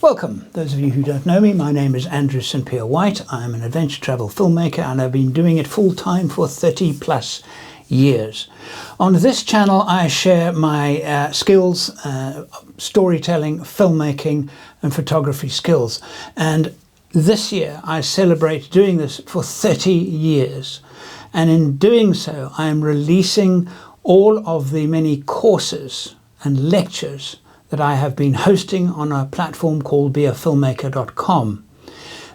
Welcome. Those of you who don't know me, my name is Andrew St. Pierre White. I'm an adventure travel filmmaker and I've been doing it full time for 30 plus years. On this channel I share my skills, storytelling, filmmaking and photography skills. And this year I celebrate doing this for 30 years. And in doing so I am releasing all of the many courses and lectures that I have been hosting on a platform called beafilmmaker.com.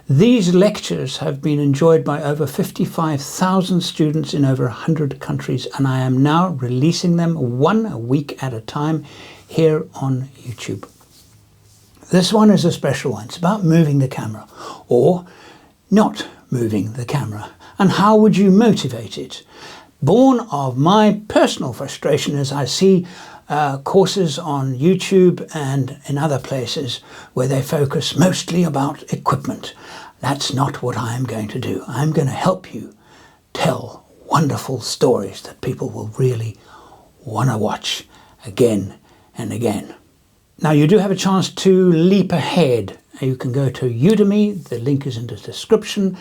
These lectures have been enjoyed by over 55,000 students in over 100 countries, and I am now releasing them 1 week at a time here on YouTube. This one is a special one. It's about moving the camera or not moving the camera, and how would you motivate it? Born of my personal frustration as I see courses on YouTube and in other places where they focus mostly about equipment. That's not what I am going to do. I'm going to help you tell wonderful stories that people will really want to watch again and again. Now you do have a chance to leap ahead. You can go to Udemy, the link is in the description.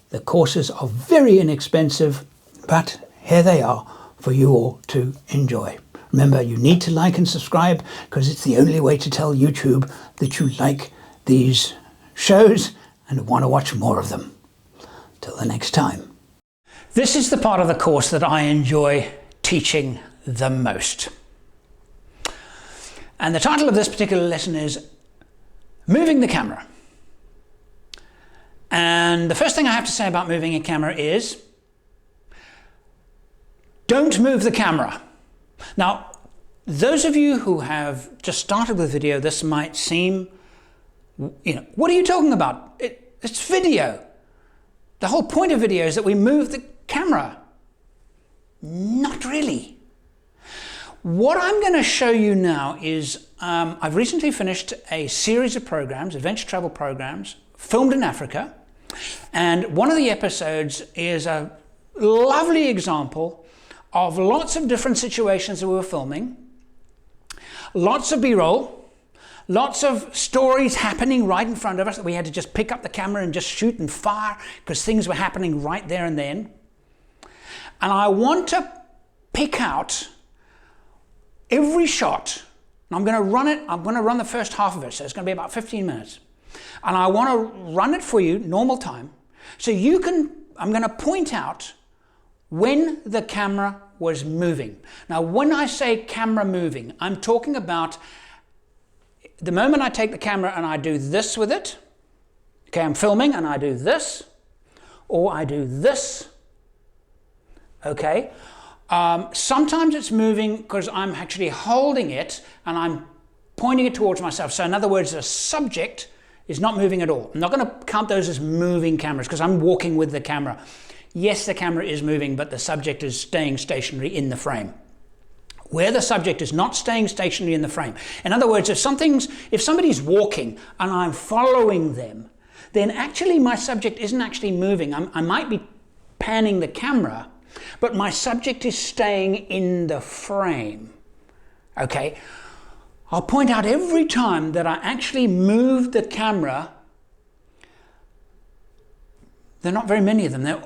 The courses are very inexpensive, but here they are for you all to enjoy. Remember, you need to like and subscribe because it's the only way to tell YouTube that you like these shows and want to watch more of them. Till the next time. This is the part of the course that I enjoy teaching the most. And the title of this particular lesson is Moving the Camera. And the first thing I have to say about moving a camera is don't move the camera. Now, those of you who have just started with video, this might seem, what are you talking about? It's video. The whole point of video is that we move the camera. Not really. What I'm going to show you now is, I've recently finished a series of programs, adventure travel programs, filmed in Africa. And one of the episodes is a lovely example of lots of different situations that we were filming, lots of B-roll, lots of stories happening right in front of us that we had to just pick up the camera and just shoot and fire because things were happening right there and then. And I want to pick out every shot. And I'm going to run the first half of it, so it's going to be about 15 minutes. And I want to run it for you, normal time, so I'm going to point out when the camera was moving. Now, when I say camera moving, I'm talking about the moment I take the camera and I do this with it. Okay, I'm filming and I do this, or I do this. Okay, sometimes it's moving because I'm actually holding it and I'm pointing it towards myself. So in other words, the subject is not moving at all. I'm not going to count those as moving cameras because I'm walking with the camera. Yes, the camera is moving, but the subject is staying stationary in the frame. Where the subject is not staying stationary in the frame. In other words, if somebody's walking and I'm following them, then actually my subject isn't actually moving. I might be panning the camera, but my subject is staying in the frame. Okay? I'll point out every time that I actually moved the camera. There are not very many of them.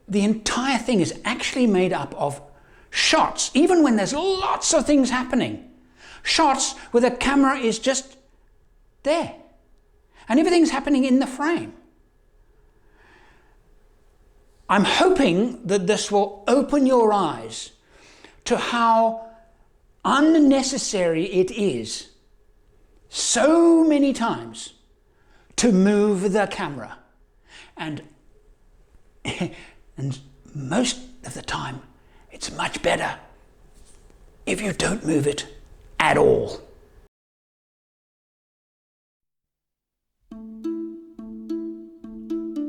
The entire thing is actually made up of shots, even when there's lots of things happening. Shots where the camera is just there and everything's happening in the frame. I'm hoping that this will open your eyes to how unnecessary it is so many times to move the camera. And most of the time, it's much better if you don't move it at all.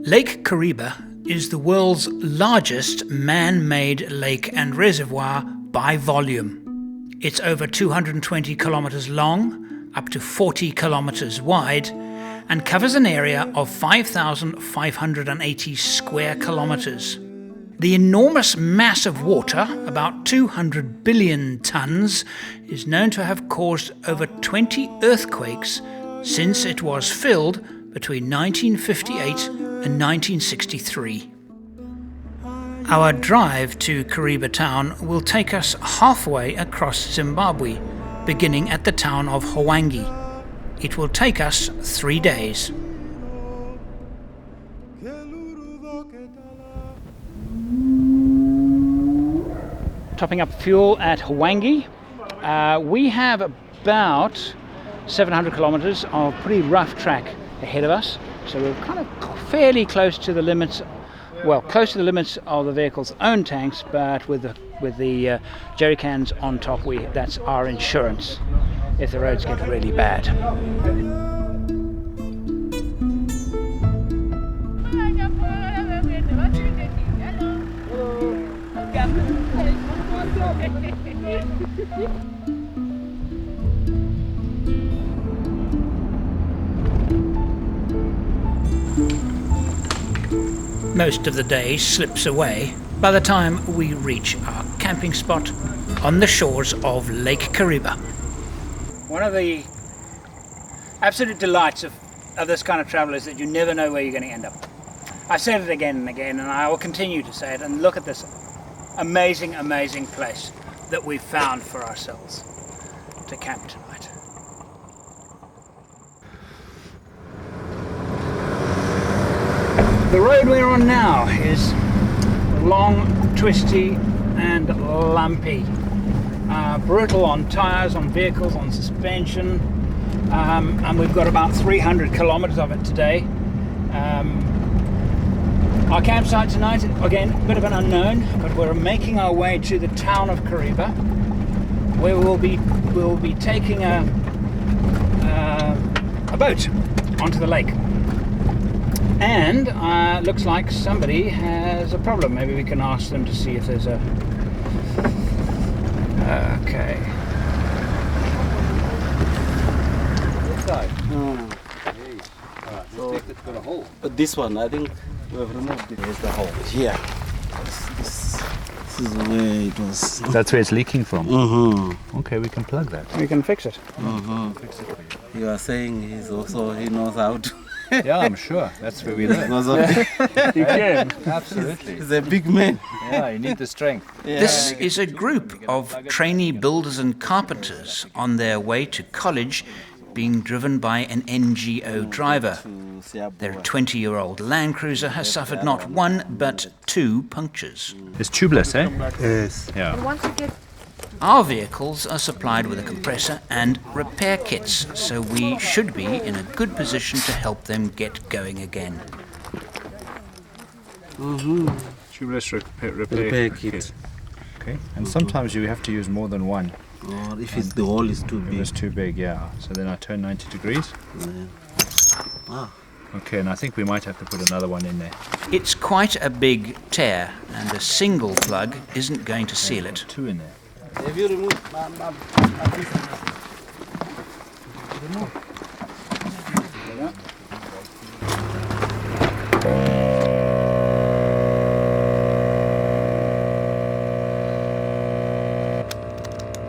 Lake Kariba is the world's largest man-made lake and reservoir by volume. It's over 220 kilometers long, up to 40 kilometers wide, and covers an area of 5,580 square kilometers. The enormous mass of water, about 200 billion tons, is known to have caused over 20 earthquakes since it was filled between 1958 and 1963. Our drive to Kariba town will take us halfway across Zimbabwe, beginning at the town of Hwange. It will take us 3 days. Topping up fuel at Hwange. We have about 700 kilometers of pretty rough track ahead of us, so we're kind of fairly close to the limits. Well, close to the limits of the vehicle's own tanks, but with the jerry cans on top, that's our insurance if the roads get really bad. Most of the day slips away by the time we reach our camping spot on the shores of Lake Kariba. One of the absolute delights of this kind of travel is that you never know where you're going to end up. I've said it again and again, and I will continue to say it, and look at this amazing, amazing place that we've found for ourselves to camp tonight. The road we're on now is long, twisty and lumpy. Brutal on tyres, on vehicles, on suspension, and we've got about 300 kilometres of it today. Our campsite tonight, again, a bit of an unknown, but we're making our way to the town of Kariba, where we'll be taking a boat onto the lake. And looks like somebody has a problem. Maybe we can ask them to see if there's a... Okay. This side? So it's got a hole. But this one, I think we have removed it. Here's the hole. Here. This is where it was. That's where it's leaking from? Mm-hmm. Okay, we can plug that. We can fix it. Mm-hmm. Fix it for you. You are saying he knows how to. Yeah, I'm sure. That's where we live. You can. Absolutely. He's a big man. Yeah, you need the strength. Yeah. This is a group of trainee builders and carpenters on their way to college, being driven by an NGO driver. Their 20-year-old Land Cruiser has suffered not one but 2 punctures. It's tubeless, eh? Yes. Yeah. Once you get Our vehicles are supplied with a compressor and repair kits, so we should be in a good position to help them get going again. Tubeless repair kit. Okay. And sometimes you have to use more than one. Or if the hole is too If big. it's too big, yeah. So then I turn 90 degrees. Ah. Okay, and I think we might have to put another one in there. It's quite a big tear, and a single plug isn't going to seal it. 2 in there. Have you removed?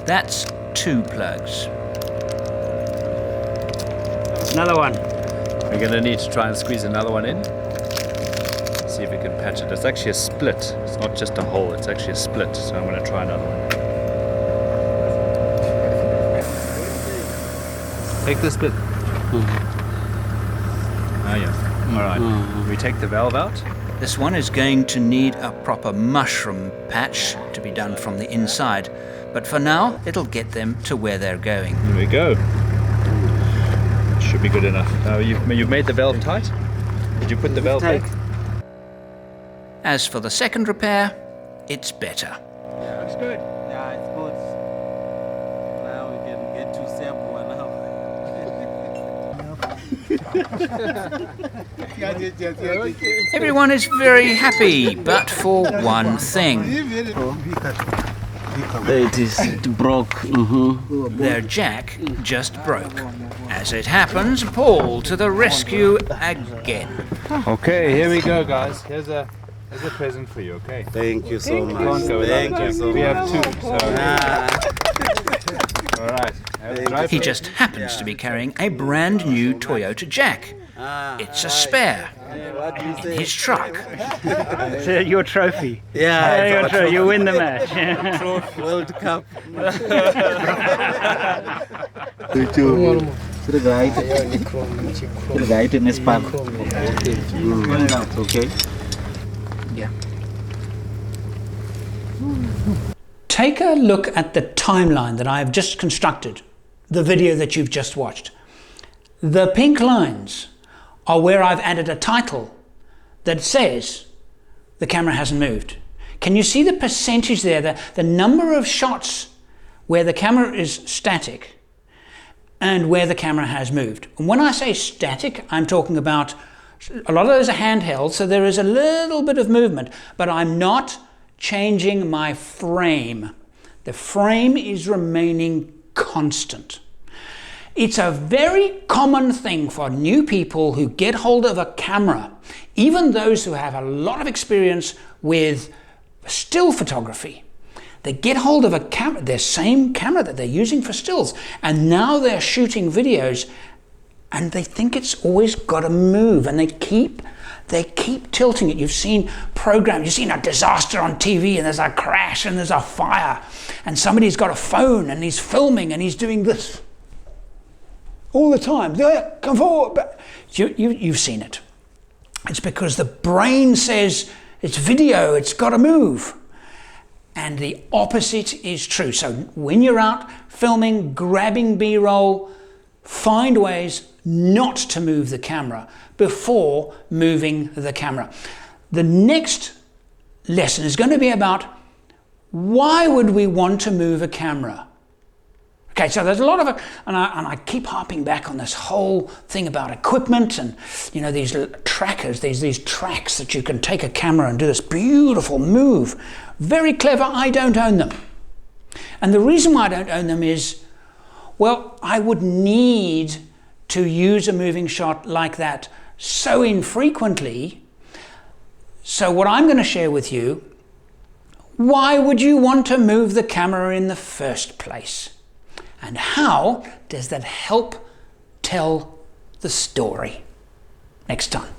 That's 2 plugs. Another one. We're going to need to try and squeeze another one in. See if we can patch it. It's actually a split. It's not just a hole, it's actually a split. So I'm going to try another one. Take the split. Oh yeah. All right. We take the valve out. This one is going to need a proper mushroom patch to be done from the inside, but for now it'll get them to where they're going. Here we go. Should be good enough. You've made the valve tight? Did you put the valve back? As for the second repair, it's better. Looks good. Yeah, it's good. Now we can get to sample now. Everyone is very happy, but for one thing. There it is. It broke. Their jack just broke. As it happens, Paul to the rescue again. Okay, here we go, guys. Here's a present for you, okay? Thank you so much. Can't go without Thank a you jack. so We much. have 2, so... Ah. All right. He just happens to be carrying a brand new Toyota Jack. It's a spare in his truck. It's your trophy. Yeah, You win the match. World Cup. Okay. Yeah. Take a look at the timeline that I have just constructed, the video that you've just watched. The pink lines are where I've added a title that says the camera hasn't moved. Can you see the percentage there, the number of shots where the camera is static and where the camera has moved? And when I say static, I'm talking about a lot of those are handheld, so there is a little bit of movement, but I'm not changing my frame. The frame is remaining constant. It's a very common thing for new people who get hold of a camera, even those who have a lot of experience with still photography. They get hold of a camera, their same camera that they're using for stills, and now they're shooting videos and they think it's always got to move, and they keep tilting it. You've seen programs, you've seen a disaster on TV and there's a crash and there's a fire and somebody's got a phone and he's filming and he's doing this all the time. Come forward. You've seen it. It's because the brain says it's video, it's got to move. And the opposite is true. So when you're out filming, grabbing B-roll, find ways not to move the camera before moving the camera. The next lesson is going to be about why would we want to move a camera? Okay, so there's a lot of it, and I keep harping back on this whole thing about equipment and, you know, these trackers, these tracks that you can take a camera and do this beautiful move. Very clever. I don't own them. And the reason why I don't own them is, well, I would need to use a moving shot like that so infrequently. So what I'm going to share with you, why would you want to move the camera in the first place? And how does that help tell the story? Next time.